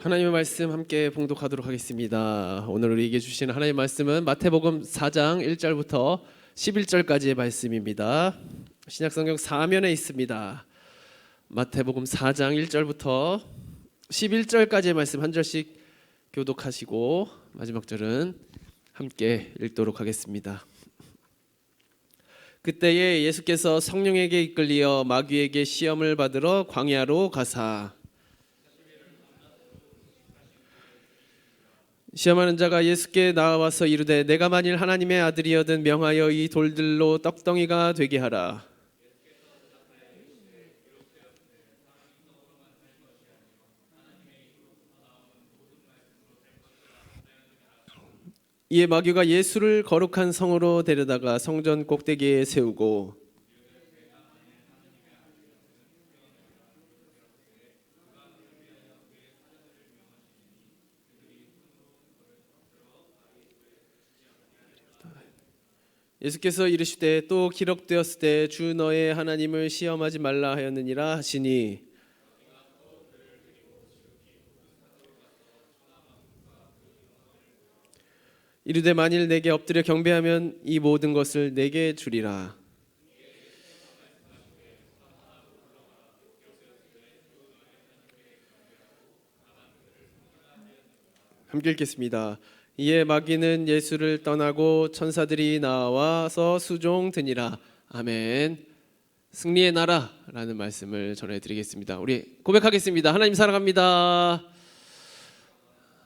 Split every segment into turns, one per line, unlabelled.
하나님의 말씀 함께 봉독하도록 하겠습니다. 오늘 우리에게 주시는 하나님의 말씀은 마태복음 4장 1절부터 11절까지의 말씀입니다. 신약성경 4면에 있습니다. 마태복음 4장 1절부터 11절까지의 말씀 한 절씩 교독하시고 마지막 절은 함께 읽도록 하겠습니다. 그때에 예수께서 성령에게 이끌리어 마귀에게 시험을 받으러 광야로 가사 시험하는 자가 예수께 나와서 이르되 내가 만일 하나님의 아들이여든 명하여 이 돌들로 떡덩이가 되게 하라. 이에 마귀가 예수를 거룩한 성으로 데려다가 성전 꼭대기에 세우고 예수께서 이르시되 또 기록되었을 때 주 너의 하나님을 시험하지 말라 하였느니라 하시니 이르되 만일 내게 엎드려 경배하면 이 모든 것을 내게 주리라. 함께 읽겠습니다. 이에 마귀는 예수를 떠나고 천사들이 나와서 수종 드니라. 아멘. 승리의 나라라는 말씀을 전해드리겠습니다. 우리 고백하겠습니다. 하나님 사랑합니다.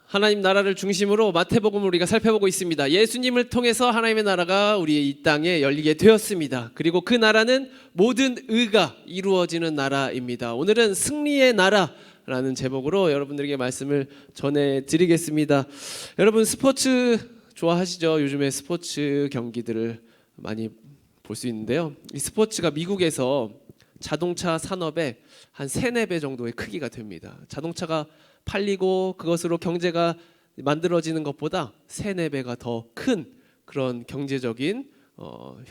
하나님 나라를 중심으로 마태복음을 우리가 살펴보고 있습니다. 예수님을 통해서 하나님의 나라가 우리의 이 땅에 열리게 되었습니다. 그리고 그 나라는 모든 의가 이루어지는 나라입니다. 오늘은 승리의 나라라는 제목으로 여러분들에게 말씀을 전해드리겠습니다. 여러분 스포츠 좋아하시죠? 요즘에 스포츠 경기들을 많이 볼 수 있는데요. 이 스포츠가 미국에서 자동차 산업의 한 3-4배 정도의 크기가 됩니다. 자동차가 팔리고 그것으로 경제가 만들어지는 것보다 3-4배가 더 큰 그런 경제적인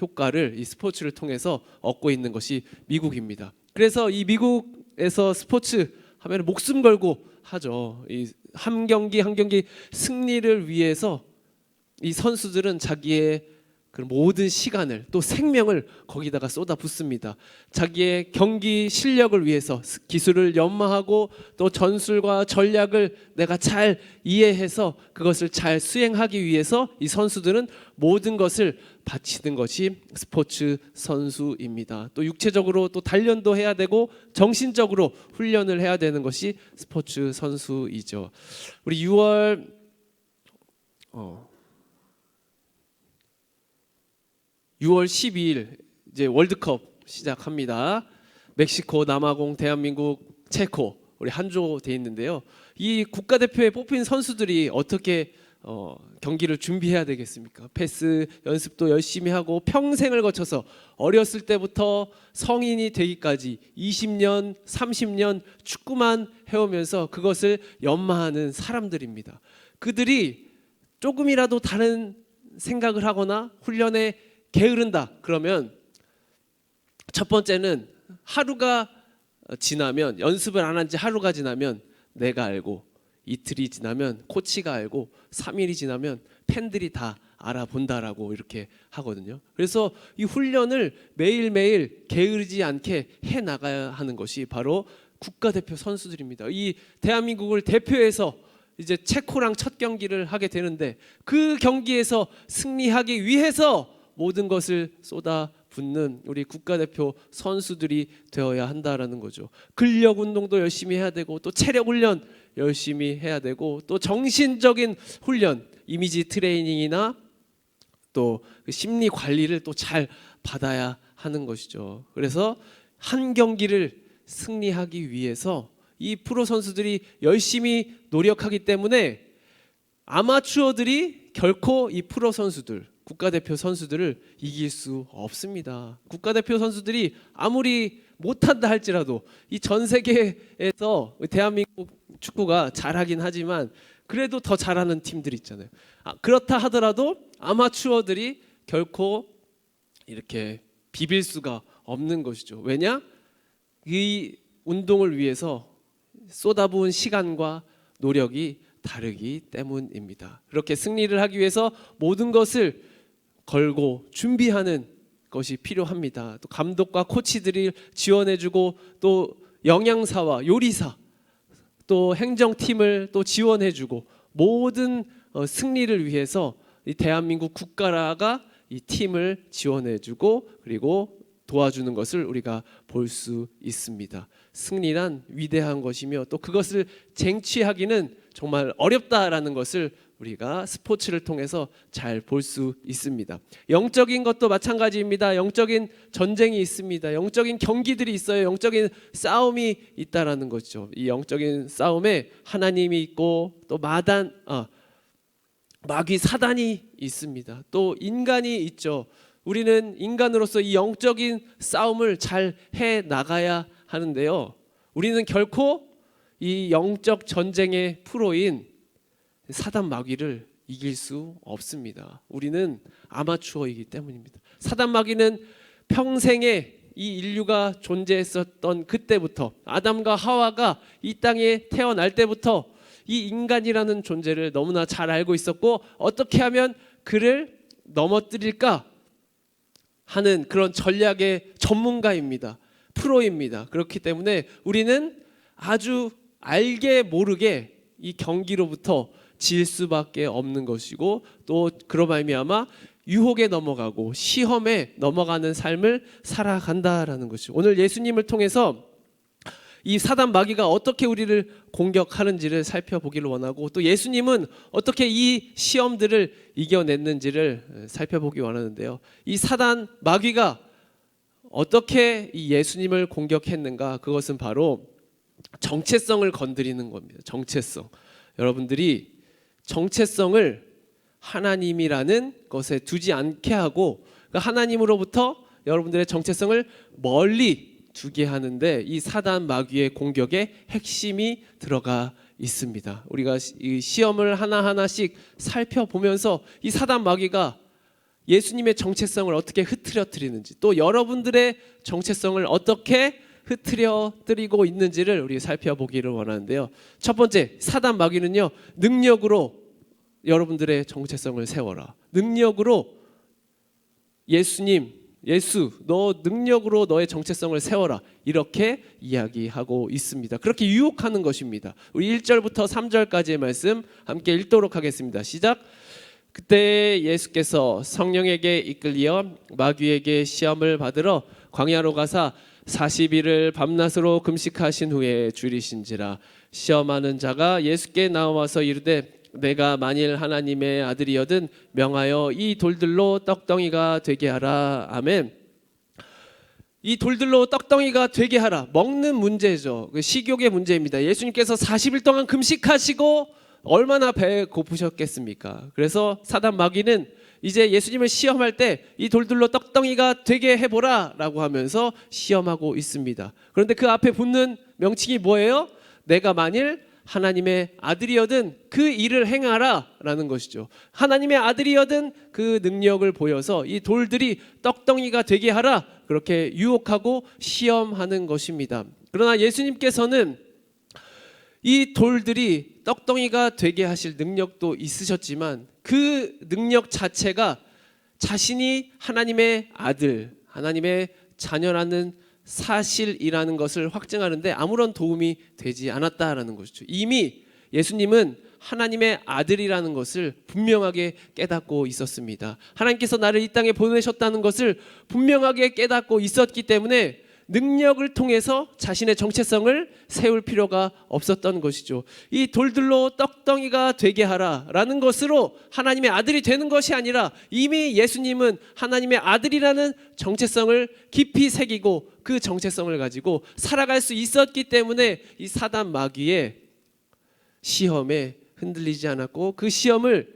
효과를 이 스포츠를 통해서 얻고 있는 것이 미국입니다. 그래서 이 미국에서 스포츠 하면 목숨 걸고 하죠. 이 한 경기 한 경기 승리를 위해서 이 선수들은 자기의 그 모든 시간을 또 생명을 거기다가 쏟아붓습니다. 자기의 경기 실력을 위해서 기술을 연마하고 또 전술과 전략을 내가 잘 이해해서 그것을 잘 수행하기 위해서 이 선수들은 모든 것을 바치는 것이 스포츠 선수입니다. 또 육체적으로 또 단련도 해야 되고 정신적으로 훈련을 해야 되는 것이 스포츠 선수이죠. 우리 6월 12일 이제 월드컵 시작합니다. 멕시코, 남아공, 대한민국, 체코 우리 한조 돼 있는데요. 이 국가대표에 뽑힌 선수들이 어떻게 경기를 준비해야 되겠습니까? 패스 연습도 열심히 하고 평생을 거쳐서 어렸을 때부터 성인이 되기까지 20년, 30년 축구만 해오면서 그것을 연마하는 사람들입니다. 그들이 조금이라도 다른 생각을 하거나 훈련에 게으른다 그러면 첫 번째는 하루가 지나면 연습을 안 한 지 하루가 지나면 내가 알고 이틀이 지나면 코치가 알고 3일이 지나면 팬들이 다 알아본다라고 이렇게 하거든요. 그래서 이 훈련을 매일매일 게으르지 않게 해나가야 하는 것이 바로 국가대표 선수들입니다. 이 대한민국을 대표해서 이제 체코랑 첫 경기를 하게 되는데 그 경기에서 승리하기 위해서 모든 것을 쏟아붓는 우리 국가대표 선수들이 되어야 한다라는 거죠. 근력 운동도 열심히 해야 되고 또 체력 훈련 열심히 해야 되고 또 정신적인 훈련, 이미지 트레이닝이나 또 심리 관리를 또 잘 받아야 하는 것이죠. 그래서 한 경기를 승리하기 위해서 이 프로 선수들이 열심히 노력하기 때문에 아마추어들이 결코 이 프로 선수들 국가대표 선수들을 이길 수 없습니다. 국가대표 선수들이 아무리 못한다 할지라도 이 전 세계에서 대한민국 축구가 잘하긴 하지만 그래도 더 잘하는 팀들이 있잖아요. 그렇다 하더라도 아마추어들이 결코 이렇게 비빌 수가 없는 것이죠. 왜냐? 이 운동을 위해서 쏟아부은 시간과 노력이 다르기 때문입니다. 그렇게 승리를 하기 위해서 모든 것을 걸고 준비하는 것이 필요합니다. 또 감독과 코치들이 지원해주고 또 영양사와 요리사 또 행정팀을 또 지원해주고 모든 승리를 위해서 이 대한민국 국가가 이 팀을 지원해주고 그리고 도와주는 것을 우리가 볼 수 있습니다. 승리란 위대한 것이며 또 그것을 쟁취하기는 정말 어렵다라는 것을 우리가 스포츠를 통해서 잘 볼 수 있습니다. 영적인 것도 마찬가지입니다. 영적인 전쟁이 있습니다. 영적인 경기들이 있어요. 영적인 싸움이 있다라는 거죠. 이 영적인 싸움에 하나님이 있고 또 마귀 사단이 있습니다. 또 인간이 있죠. 우리는 인간으로서 이 영적인 싸움을 잘 해 나가야 하는데요. 우리는 결코 이 영적 전쟁의 프로인 사단 마귀를 이길 수 없습니다. 우리는 아마추어이기 때문입니다. 사단 마귀는 평생에 이 인류가 존재했었던 그때부터 아담과 하와가 이 땅에 태어날 때부터 이 인간이라는 존재를 너무나 잘 알고 있었고 어떻게 하면 그를 넘어뜨릴까 하는 그런 전략의 전문가입니다. 프로입니다. 그렇기 때문에 우리는 아주 알게 모르게 이 경기로부터 질 수밖에 없는 것이고 또 그로 말미암아 유혹에 넘어가고 시험에 넘어가는 삶을 살아간다라는 것이죠. 오늘 예수님을 통해서 이 사단 마귀가 어떻게 우리를 공격하는지를 살펴보기를 원하고 또 예수님은 어떻게 이 시험들을 이겨냈는지를 살펴보기 원하는데요. 이 사단 마귀가 어떻게 이 예수님을 공격했는가? 그것은 바로 정체성을 건드리는 겁니다. 정체성. 여러분들이 정체성을 하나님이라는 것에 두지 않게 하고 하나님으로부터 여러분들의 정체성을 멀리 두게 하는데 이 사단 마귀의 공격의 핵심이 들어가 있습니다. 우리가 이 시험을 하나하나씩 살펴보면서 이 사단 마귀가 예수님의 정체성을 어떻게 흐트러뜨리는지 또 여러분들의 정체성을 어떻게 흐트러뜨리고 있는지를 우리 살펴보기를 원하는데요. 첫 번째, 사단 마귀는요, 능력으로 여러분들의 정체성을 세워라. 능력으로 예수, 너 능력으로 너의 정체성을 세워라. 이렇게 이야기하고 있습니다. 그렇게 유혹하는 것입니다. 우리 1절부터 3절까지의 말씀 함께 읽도록 하겠습니다. 시작. 그때 예수께서 성령에게 이끌려 마귀에게 시험을 받으러 광야로 가사 40일을 밤낮으로 금식하신 후에 줄이신지라. 시험하는 자가 예수께 나와서 이르되 내가 만일 하나님의 아들이여든 명하여 이 돌들로 떡덩이가 되게 하라. 아멘. 이 돌들로 떡덩이가 되게 하라. 먹는 문제죠. 식욕의 문제입니다. 예수님께서 40일 동안 금식하시고 얼마나 배 고프셨겠습니까? 그래서 사단 마귀는 이제 예수님을 시험할 때 이 돌들로 떡덩이가 되게 해보라 라고 하면서 시험하고 있습니다. 그런데 그 앞에 붙는 명칭이 뭐예요? 내가 만일 하나님의 아들이여든 그 일을 행하라 라는 것이죠. 하나님의 아들이여든 그 능력을 보여서 이 돌들이 떡덩이가 되게 하라, 그렇게 유혹하고 시험하는 것입니다. 그러나 예수님께서는 이 돌들이 떡덩이가 되게 하실 능력도 있으셨지만 그 능력 자체가 자신이 하나님의 아들, 하나님의 자녀라는 사실이라는 것을 확증하는데 아무런 도움이 되지 않았다라는 것이죠. 이미 예수님은 하나님의 아들이라는 것을 분명하게 깨닫고 있었습니다. 하나님께서 나를 이 땅에 보내셨다는 것을 분명하게 깨닫고 있었기 때문에 능력을 통해서 자신의 정체성을 세울 필요가 없었던 것이죠. 이 돌들로 떡덩이가 되게 하라라는 것으로 하나님의 아들이 되는 것이 아니라 이미 예수님은 하나님의 아들이라는 정체성을 깊이 새기고 그 정체성을 가지고 살아갈 수 있었기 때문에 이 사단 마귀의 시험에 흔들리지 않았고 그 시험을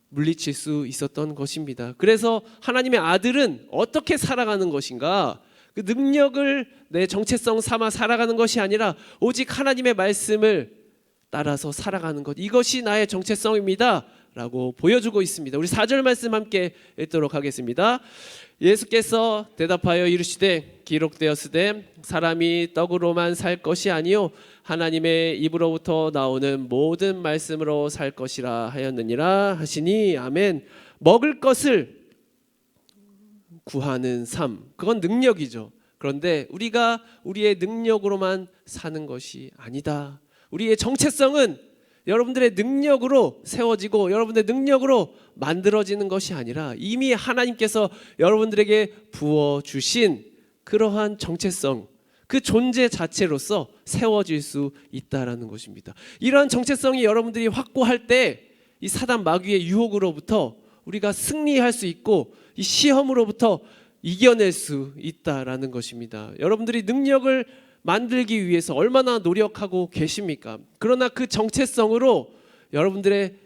물리칠 수 있었던 것입니다. 그래서 하나님의 아들은 어떻게 살아가는 것인가? 그 능력을 내 정체성 삼아 살아가는 것이 아니라 오직 하나님의 말씀을 따라서 살아가는 것, 이것이 나의 정체성입니다 라고 보여주고 있습니다. 우리 4절 말씀 함께 읽도록 하겠습니다. 예수께서 대답하여 이르시되 기록되었으되 사람이 떡으로만 살 것이 아니요 하나님의 입으로부터 나오는 모든 말씀으로 살 것이라 하였느니라 하시니 아멘. 먹을 것을 구하는 삶, 그건 능력이죠. 그런데 우리가 우리의 능력으로만 사는 것이 아니다. 우리의 정체성은 여러분들의 능력으로 세워지고 여러분들의 능력으로 만들어지는 것이 아니라 이미 하나님께서 여러분들에게 부어주신 그러한 정체성, 그 존재 자체로서 세워질 수 있다라는 것입니다. 이러한 정체성이 여러분들이 확고할 때 이 사단 마귀의 유혹으로부터 우리가 승리할 수 있고 이 시험으로부터 이겨낼 수 있다라는 것입니다. 여러분들이 능력을 만들기 위해서 얼마나 노력하고 계십니까? 그러나 그 정체성으로 여러분들의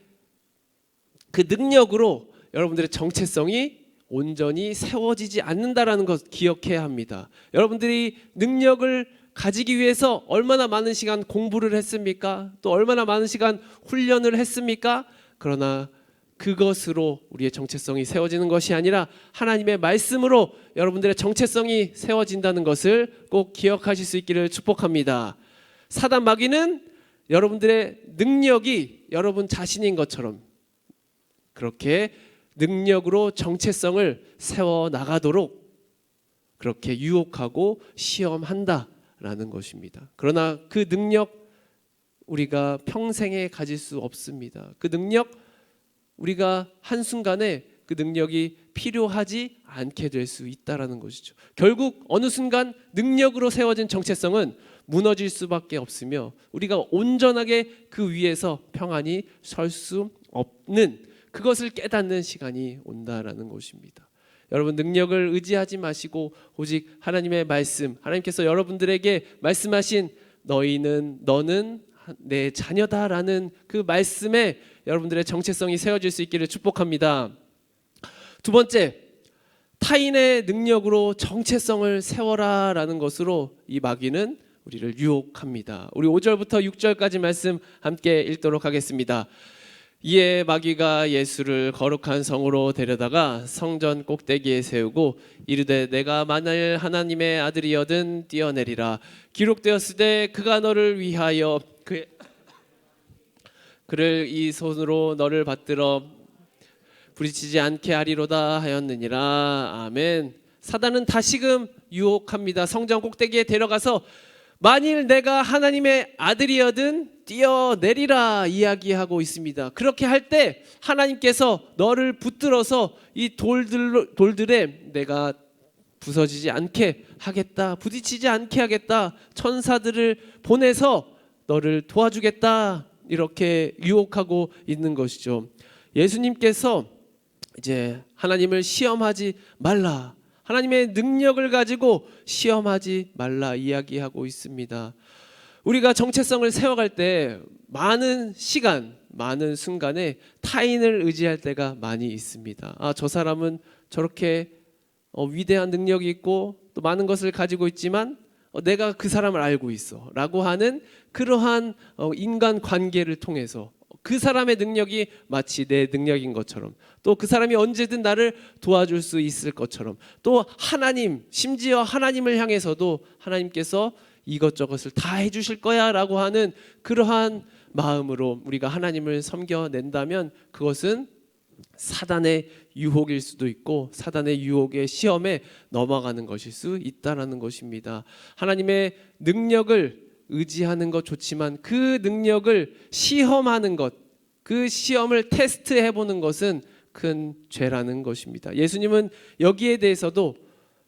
그 능력으로 여러분들의 정체성이 온전히 세워지지 않는다라는 것 기억해야 합니다. 여러분들이 능력을 가지기 위해서 얼마나 많은 시간 공부를 했습니까? 또 얼마나 많은 시간 훈련을 했습니까? 그러나 그것으로 우리의 정체성이 세워지는 것이 아니라 하나님의 말씀으로 여러분들의 정체성이 세워진다는 것을 꼭 기억하실 수 있기를 축복합니다. 사단 마귀는 여러분들의 능력이 여러분 자신인 것처럼 그렇게 능력으로 정체성을 세워나가도록 그렇게 유혹하고 시험한다라는 것입니다. 그러나 그 능력 우리가 평생에 가질 수 없습니다. 그 능력 우리가 한순간에 그 능력이 필요하지 않게 될 수 있다라는 것이죠. 결국 어느 순간 능력으로 세워진 정체성은 무너질 수밖에 없으며 우리가 온전하게 그 위에서 평안히 설 수 없는 그것을 깨닫는 시간이 온다라는 것입니다. 여러분 능력을 의지하지 마시고 오직 하나님의 말씀, 하나님께서 여러분들에게 말씀하신 너는 내 자녀다라는 그 말씀에 여러분들의 정체성이 세워질 수 있기를 축복합니다. 두 번째, 타인의 능력으로 정체성을 세워라라는 것으로 이 마귀는 우리를 유혹합니다. 우리 5절부터 6절까지 말씀 함께 읽도록 하겠습니다. 이에 마귀가 예수를 거룩한 성으로 데려다가 성전 꼭대기에 세우고 이르되 내가 만일 하나님의 아들이여든 뛰어내리라. 기록되었으되 그가 너를 위하여 그를 이 손으로 너를 받들어 부딪히지 않게 하리로다 하였느니라. 아멘. 사단은 다시금 유혹합니다. 성전 꼭대기에 데려가서 만일 내가 하나님의 아들이여든 뛰어내리라 이야기하고 있습니다. 그렇게 할 때 하나님께서 너를 붙들어서 이 돌들에 내가 부서지지 않게 하겠다, 부딪히지 않게 하겠다, 천사들을 보내서 너를 도와주겠다, 이렇게 유혹하고 있는 것이죠. 예수님께서 이제 하나님을 시험하지 말라, 하나님의 능력을 가지고 시험하지 말라 이야기하고 있습니다. 우리가 정체성을 세워갈 때 많은 시간, 많은 순간에 타인을 의지할 때가 많이 있습니다. 저 사람은 저렇게 위대한 능력이 있고 또 많은 것을 가지고 있지만 내가 그 사람을 알고 있어 라고 하는 그러한 인간 관계를 통해서 그 사람의 능력이 마치 내 능력인 것처럼 또 그 사람이 언제든 나를 도와줄 수 있을 것처럼 또 하나님, 심지어 하나님을 향해서도 하나님께서 이것저것을 다 해주실 거야 라고 하는 그러한 마음으로 우리가 하나님을 섬겨낸다면 그것은 사단의 유혹일 수도 있고 사단의 유혹의 시험에 넘어가는 것일 수 있다는 것입니다. 하나님의 능력을 의지하는 것 좋지만 그 능력을 시험하는 것, 그 시험을 테스트해보는 것은 큰 죄라는 것입니다. 예수님은 여기에 대해서도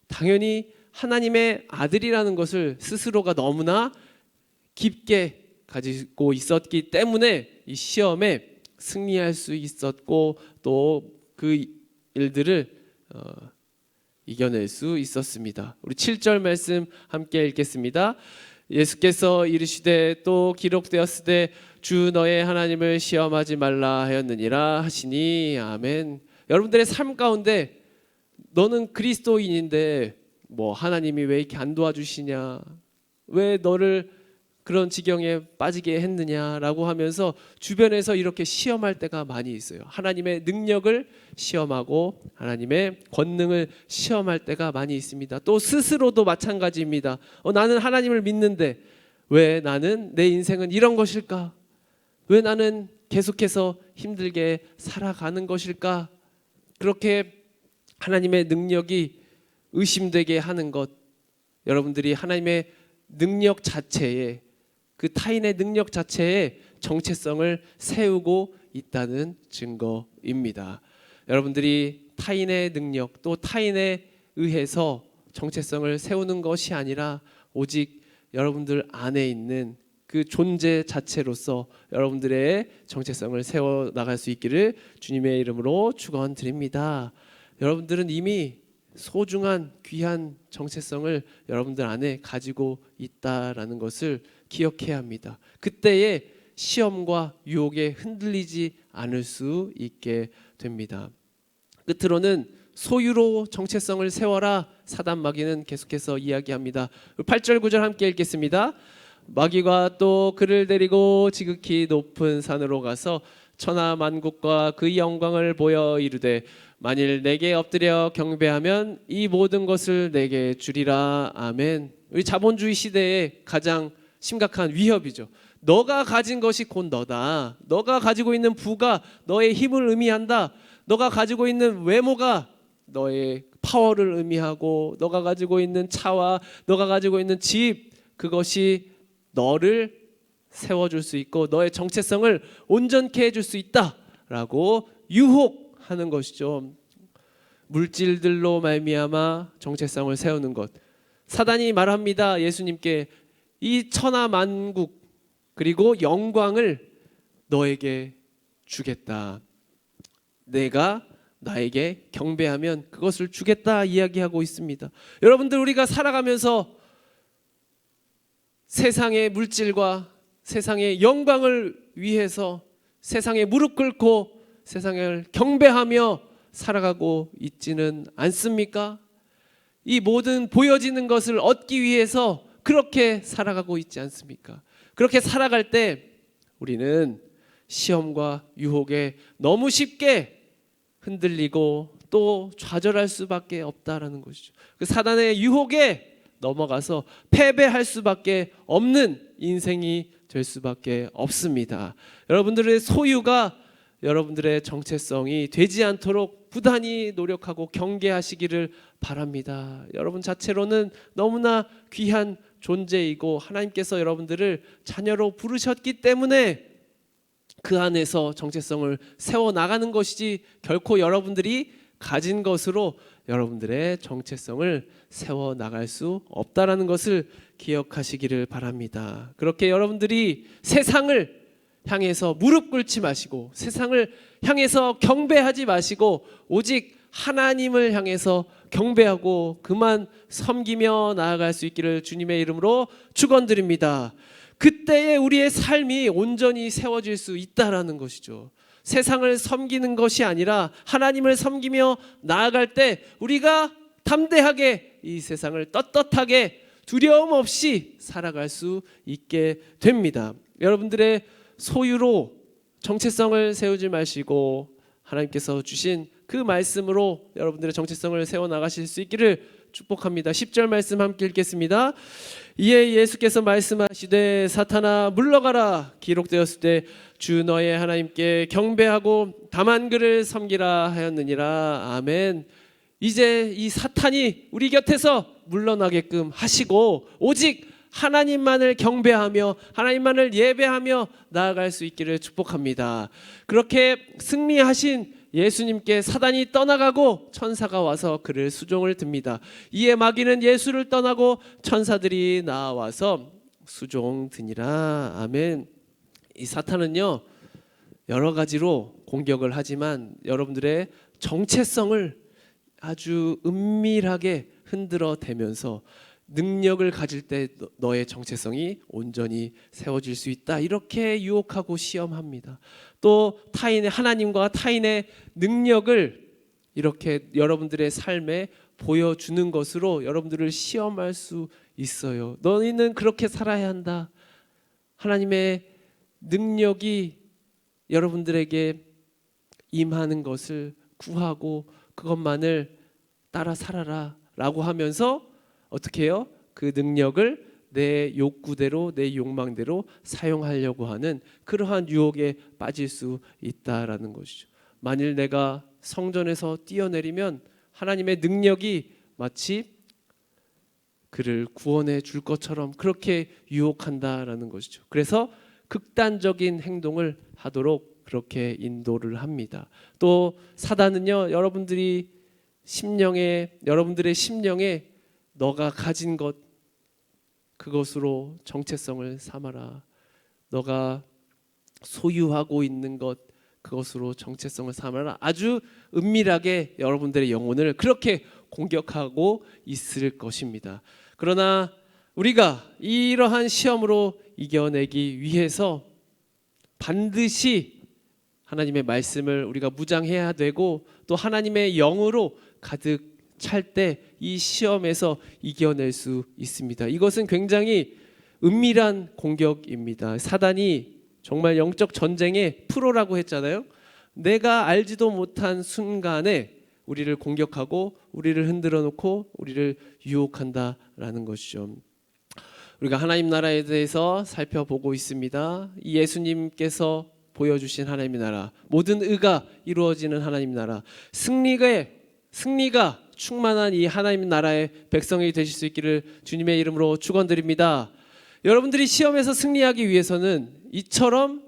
당연히 하나님의 아들이라는 것을 스스로가 너무나 깊게 가지고 있었기 때문에 이 시험에 승리할 수 있었고 또 그 일들을 이겨낼 수 있었습니다. 우리 7절 말씀 함께 읽겠습니다. 예수께서 이르시되 또 기록되었으되 주 너의 하나님을 시험하지 말라 하였느니라 하시니 아멘. 여러분들의 삶 가운데 너는 그리스도인인데 뭐 하나님이 왜 이렇게 안 도와주시냐, 왜 너를 그런 지경에 빠지게 했느냐라고 하면서 주변에서 이렇게 시험할 때가 많이 있어요. 하나님의 능력을 시험하고 하나님의 권능을 시험할 때가 많이 있습니다. 또 스스로도 마찬가지입니다. 나는 하나님을 믿는데 왜 나는 내 인생은 이런 것일까? 왜 나는 계속해서 힘들게 살아가는 것일까? 그렇게 하나님의 능력이 의심되게 하는 것, 여러분들이 하나님의 능력 자체에, 그 타인의 능력 자체에 정체성을 세우고 있다는 증거입니다. 여러분들이 타인의 능력 또 타인에 의해서 정체성을 세우는 것이 아니라 오직 여러분들 안에 있는 그 존재 자체로서 여러분들의 정체성을 세워 나갈 수 있기를 주님의 이름으로 축원드립니다. 여러분들은 이미 소중한 귀한 정체성을 여러분들 안에 가지고 있다라는 것을 기억해야 합니다. 그때의 시험과 유혹에 흔들리지 않을 수 있게 됩니다. 끝으로는 소유로 정체성을 세워라. 사단 마귀는 계속해서 이야기합니다. 8절 9절 함께 읽겠습니다. 마귀가 또 그를 데리고 지극히 높은 산으로 가서 천하 만국과 그 영광을 보여 이르되 만일 내게 엎드려 경배하면 이 모든 것을 내게 주리라. 아멘. 우리 자본주의 시대의 가장 심각한 위협이죠. 너가 가진 것이 곧 너다. 너가 가지고 있는 부가 너의 힘을 의미한다. 너가 가지고 있는 외모가 너의 파워를 의미하고, 너가 가지고 있는 차와 너가 가지고 있는 집, 그것이 너를 세워줄 수 있고 너의 정체성을 온전케 해줄 수 있다라고 유혹하는 것이죠. 물질들로 말미암아 정체성을 세우는 것. 사단이 말합니다. 예수님께 이 천하 만국 그리고 영광을 너에게 주겠다. 내가 나에게 경배하면 그것을 주겠다 이야기하고 있습니다. 여러분들, 우리가 살아가면서 세상의 물질과 세상의 영광을 위해서 세상에 무릎 꿇고 세상을 경배하며 살아가고 있지는 않습니까? 이 모든 보여지는 것을 얻기 위해서 그렇게 살아가고 있지 않습니까? 그렇게 살아갈 때 우리는 시험과 유혹에 너무 쉽게 흔들리고 또 좌절할 수밖에 없다라는 것이죠. 그 사단의 유혹에 넘어가서 패배할 수밖에 없는 인생이 될 수밖에 없습니다. 여러분들의 소유가 여러분들의 정체성이 되지 않도록 부단히 노력하고 경계하시기를 바랍니다. 여러분 자체로는 너무나 귀한 존재이고 하나님께서 여러분들을 자녀로 부르셨기 때문에 그 안에서 정체성을 세워나가는 것이지 결코 여러분들이 가진 것으로 여러분들의 정체성을 세워나갈 수 없다라는 것을 기억하시기를 바랍니다. 그렇게 여러분들이 세상을 향해서 무릎 꿇지 마시고 세상을 향해서 경배하지 마시고 오직 하나님을 향해서 경배하고 그만 섬기며 나아갈 수 있기를 주님의 이름으로 축원드립니다. 그때에 우리의 삶이 온전히 세워질 수 있다라는 것이죠. 세상을 섬기는 것이 아니라 하나님을 섬기며 나아갈 때 우리가 담대하게 이 세상을 떳떳하게 두려움 없이 살아갈 수 있게 됩니다. 여러분들의 소유로 정체성을 세우지 마시고 하나님께서 주신 그 말씀으로 여러분들의 정체성을 세워나가실 수 있기를 축복합니다. 10절 말씀 함께 읽겠습니다. 이에 예수께서 말씀하시되 사탄아 물러가라. 기록되었을 때 주 너의 하나님께 경배하고 다만 그를 섬기라 하였느니라. 아멘. 이제 이 사탄이 우리 곁에서 물러나게끔 하시고 오직 하나님만을 경배하며 하나님만을 예배하며 나아갈 수 있기를 축복합니다. 그렇게 승리하신 예수님께 사단이 떠나가고 천사가 와서 그를 수종을 듭니다. 이에 마귀는 예수를 떠나고 천사들이 나와서 수종 드니라. 아멘. 이 사탄은요 여러 가지로 공격을 하지만 여러분들의 정체성을 아주 은밀하게 흔들어 대면서 능력을 가질 때 너의 정체성이 온전히 세워질 수 있다 이렇게 유혹하고 시험합니다. 또 타인의 하나님과 타인의 능력을 이렇게 여러분들의 삶에 보여주는 것으로 여러분들을 시험할 수 있어요. 너희는 그렇게 살아야 한다. 하나님의 능력이 여러분들에게 임하는 것을 구하고 그것만을 따라 살아라 라고 하면서 어떻게 해요? 그 능력을 내 욕구대로 내 욕망대로 사용하려고 하는 그러한 유혹에 빠질 수 있다라는 것이죠. 만일 내가 성전에서 뛰어내리면 하나님의 능력이 마치 그를 구원해 줄 것처럼 그렇게 유혹한다라는 것이죠. 그래서 극단적인 행동을 하도록 그렇게 인도를 합니다. 또 사단은요, 여러분들의 심령에 너가 가진 것 그것으로 정체성을 삼아라. 너가 소유하고 있는 것 그것으로 정체성을 삼아라. 아주 은밀하게 여러분들의 영혼을 그렇게 공격하고 있을 것입니다. 그러나 우리가 이러한 시험으로 이겨내기 위해서 반드시 하나님의 말씀을 우리가 무장해야 되고 또 하나님의 영으로 가득 찰 때 이 시험에서 이겨낼 수 있습니다. 이것은 굉장히 은밀한 공격입니다. 사단이 정말 영적 전쟁의 프로라고 했잖아요. 내가 알지도 못한 순간에 우리를 공격하고 우리를 흔들어 놓고 우리를 유혹한다라는 것이죠. 우리가 하나님 나라에 대해서 살펴보고 있습니다. 이 예수님께서 보여주신 하나님의 나라, 모든 의가 이루어지는 하나님 나라, 승리가 충만한 이 하나님 나라의 백성이 되실 수 있기를 주님의 이름으로 축원드립니다. 여러분들이 시험에서 승리하기 위해서는 이처럼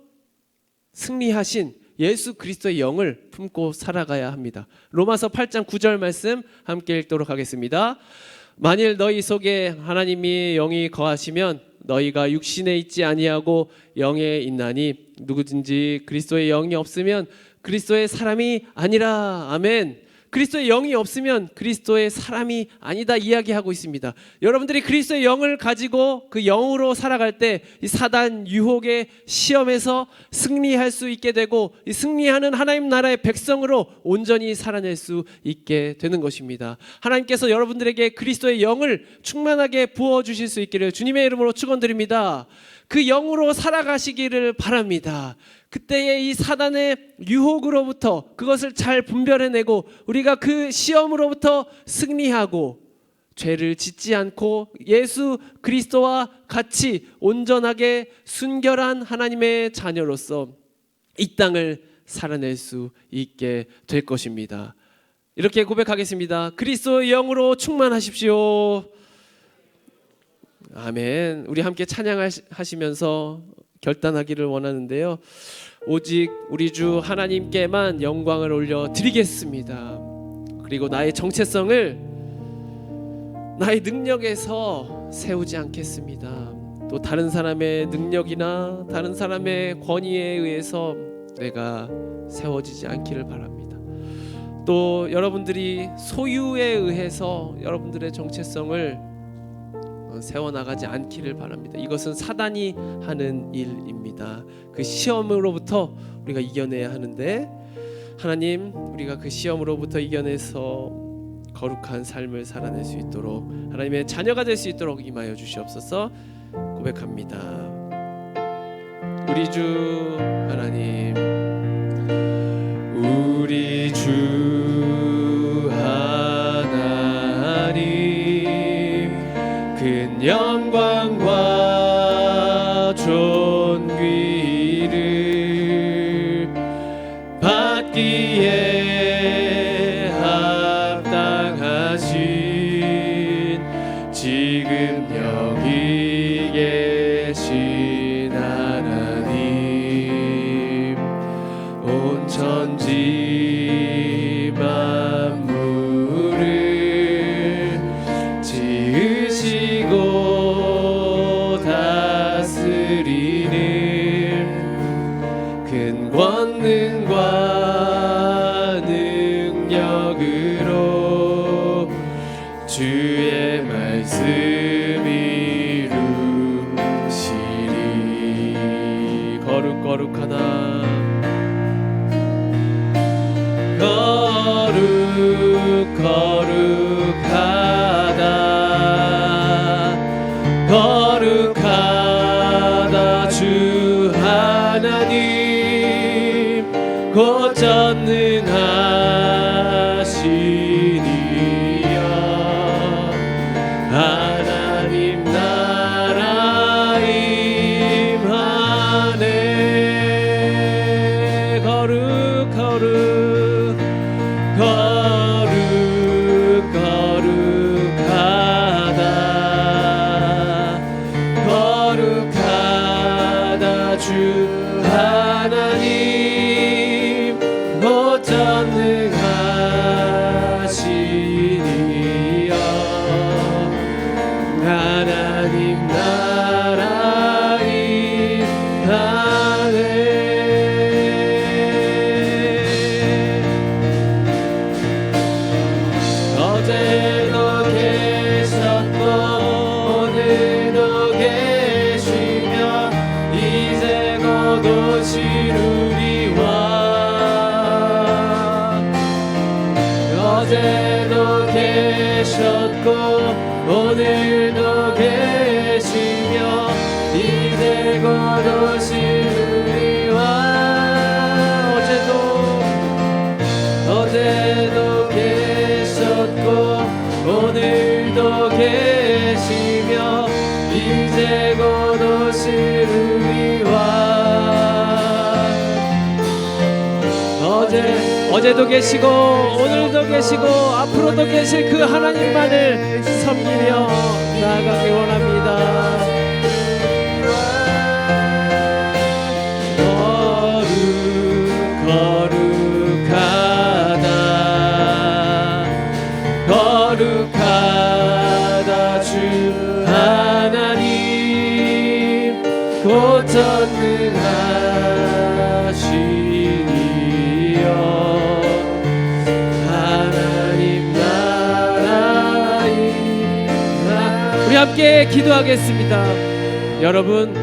승리하신 예수 그리스도의 영을 품고 살아가야 합니다. 로마서 8장 9절 말씀 함께 읽도록 하겠습니다. 만일 너희 속에 하나님의 영이 거하시면 너희가 육신에 있지 아니하고 영에 있나니 누구든지 그리스도의 영이 없으면 그리스도의 사람이 아니라. 아멘. 그리스도의 영이 없으면 그리스도의 사람이 아니다 이야기하고 있습니다. 여러분들이 그리스도의 영을 가지고 그 영으로 살아갈 때 이 사단 유혹의 시험에서 승리할 수 있게 되고 이 승리하는 하나님 나라의 백성으로 온전히 살아낼 수 있게 되는 것입니다. 하나님께서 여러분들에게 그리스도의 영을 충만하게 부어주실 수 있기를 주님의 이름으로 축원드립니다. 그 영으로 살아가시기를 바랍니다. 그때의 이 사단의 유혹으로부터 그것을 잘 분별해내고 우리가 그 시험으로부터 승리하고 죄를 짓지 않고 예수 그리스도와 같이 온전하게 순결한 하나님의 자녀로서 이 땅을 살아낼 수 있게 될 것입니다. 이렇게 고백하겠습니다. 그리스도의 영으로 충만하십시오. 아멘. 우리 함께 찬양하시면서 결단하기를 원하는데요. 오직 우리 주 하나님께만 영광을 올려 드리겠습니다. 그리고 나의 정체성을 나의 능력에서 세우지 않겠습니다. 또 다른 사람의 능력이나 다른 사람의 권위에 의해서 내가 세워지지 않기를 바랍니다. 또 여러분들이 소유에 의해서 여러분들의 정체성을 세워나가지 않기를 바랍니다. 이것은 사단이 하는 일입니다. 그 시험으로부터 우리가 이겨내야 하는데 하나님 우리가 그 시험으로부터 이겨내서 거룩한 삶을 살아낼 수 있도록 하나님의 자녀가 될 수 있도록 임하여 주시옵소서. 고백합니다. 우리 주 하나님, 우리 주 하나님, 큰 영광과 존귀를 받기에 합당하신 지금 여기 계신 하나님, 온 천지 만물을 지으시고 다스리는 큰 권능과 능력으로 주의 말씀 이루시리. 거룩하다 거룩하다 주 하나님 곧 전능하시니여 하나님 나라 임하네 거룩 거룩 거룩 거룩하다 거룩하다 주 하나님 곧 전능하시니여 하나님 나라 임하네 어제도 계셨고 오늘도 계시며 이제 곧 오실 우리와 어제도 계셨고 오늘도 계시며 이제 곧 오실 우리와 어제도 계셨고 오늘도 계시며 이제 곧 오실 우리와 어제도 계시고 오늘도 계시고 앞으로도 계실 그 하나님만을 섬기며 나아가기 원합니다. 거룩하다 거룩하다 주 하나님 곧 전능하시니여 하나님 나라 임하네 우리 함께 기도하겠습니다. 여러분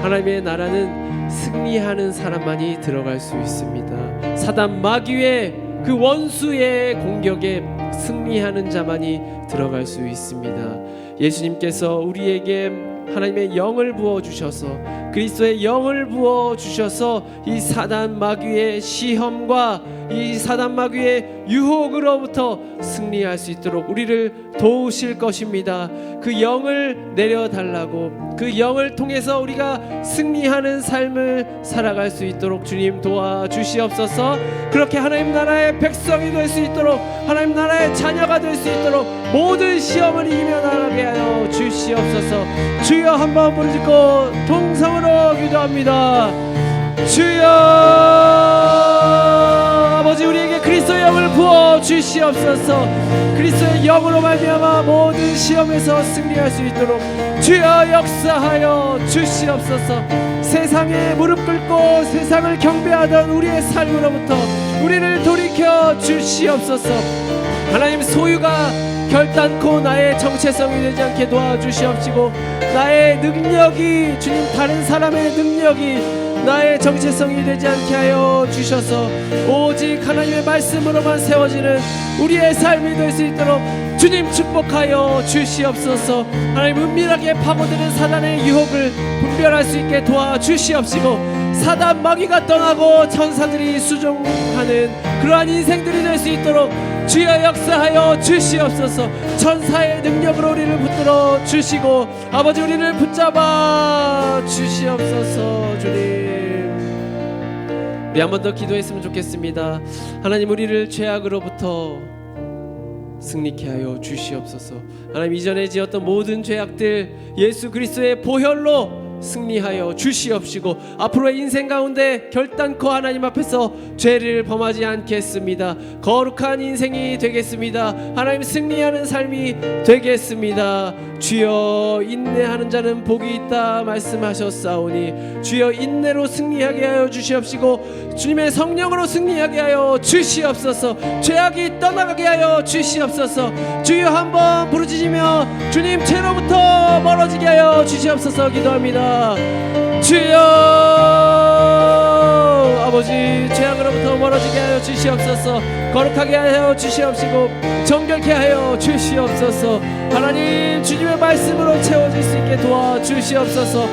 하나님의 나라는 승리하는 사람만이 들어갈 수 있습니다. 사단 마귀의 그 원수의 공격에 승리하는 자만이 들어갈 수 있습니다. 예수님께서 우리에게 하나님의 영을 부어주셔서 그리스도의 영을 부어주셔서 이 사단 마귀의 시험과 이 사단 마귀의 유혹으로부터 승리할 수 있도록 우리를 도우실 것입니다. 그 영을 내려달라고 그 영을 통해서 우리가 승리하는 삶을 살아갈 수 있도록 주님 도와주시옵소서. 그렇게 하나님 나라의 백성이 될 수 있도록 하나님 나라의 자녀가 될 수 있도록 모든 시험을 이기며 나가게 하여 주시옵소서. 주여 한번 부르짖고 통성으로 기도합니다. 주여 아버지 우리에게 그리스도의 영을 부어 주시옵소서. 그리스도의 영으로 말미암아 모든 시험에서 승리할 수 있도록 주여 역사하여 주시옵소서. 세상에 무릎 꿇고 세상을 경배하던 우리의 삶으로부터 우리를 돌이켜 주시옵소서. 하나님 소유가 결단코 나의 정체성이 되지 않게 도와주시옵시고 나의 능력이 주님 다른 사람의 능력이 나의 정체성이 되지 않게 하여 주셔서 오직 하나님의 말씀으로만 세워지는 우리의 삶이 될 수 있도록 주님 축복하여 주시옵소서. 하나님 은밀하게 파고드는 사단의 유혹을 분별할 수 있게 도와주시옵시고 사단 마귀가 떠나고 천사들이 수종하는 그러한 인생들이 될 수 있도록 주여 역사하여 주시옵소서. 천사의 능력으로 우리를 붙들어 주시고 아버지 우리를 붙잡아 주시옵소서. 주님 우리 한 번 더 기도했으면 좋겠습니다. 하나님 우리를 죄악으로부터 승리케 하여 주시옵소서. 하나님 이전에 지었던 모든 죄악들 예수 그리스도의 보혈로 승리하여 주시옵시고 앞으로의 인생 가운데 결단코 하나님 앞에서 죄를 범하지 않겠습니다. 거룩한 인생이 되겠습니다. 하나님 승리하는 삶이 되겠습니다. 주여 인내하는 자는 복이 있다 말씀하셨사오니 주여 인내로 승리하게 하여 주시옵시고 주님의 성령으로 승리하게 하여 주시옵소서. 죄악이 떠나가게 하여 주시옵소서. 주여 한번 부르짖으며 주님 죄로부터 멀어지게 하여 주시옵소서. 기도합니다. 주여 아버지 죄악으로부터 멀어지게 하여 주시옵소서. 주시옵소서. 거룩하게 하여 주시옵시고 정결케 하여 주시옵소서. 하나님 주님의 말씀으로 채워질 수 있게 도와주시옵소서.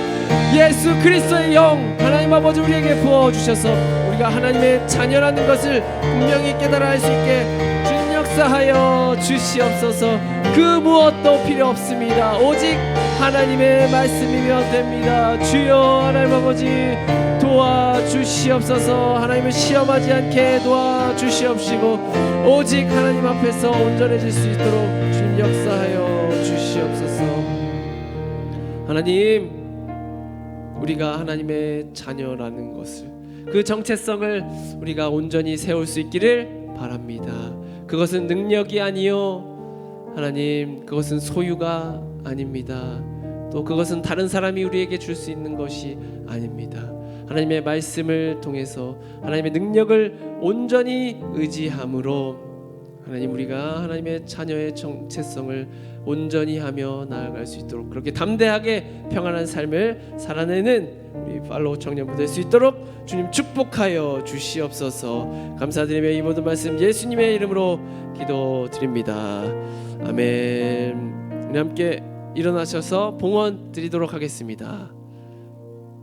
예수 그리스도의 영 하나님 아버지 우리에게 부어주셔서 우리가 하나님의 자녀라는 것을 분명히 깨달아 알 수 있게 주님 역사하여 주시옵소서. 그 무엇도 필요 없습니다. 오직 하나님의 말씀이면 됩니다. 주여 하나님 아버지 도와주시옵소서. 하나님을 시험하지 않게 도와주시옵시고 오직 하나님 앞에서 온전해질 수 있도록 주님 역사하여 주시옵소서. 하나님 우리가 하나님의 자녀라는 것을 그 정체성을 우리가 온전히 세울 수 있기를 바랍니다. 그것은 능력이 아니요 하나님 그것은 소유가 아닙니다. 또 그것은 다른 사람이 우리에게 줄 수 있는 것이 아닙니다. 하나님의 말씀을 통해서 하나님의 능력을 온전히 의지함으로 하나님 우리가 하나님의 자녀의 정체성을 온전히 하며 나아갈 수 있도록 그렇게 담대하게 평안한 삶을 살아내는 우리 팔로우 청년부 될 수 있도록 주님 축복하여 주시옵소서. 감사드리며 이 모든 말씀 예수님의 이름으로 기도드립니다. 아멘. 우리 함께 일어나셔서 봉헌 드리도록 하겠습니다.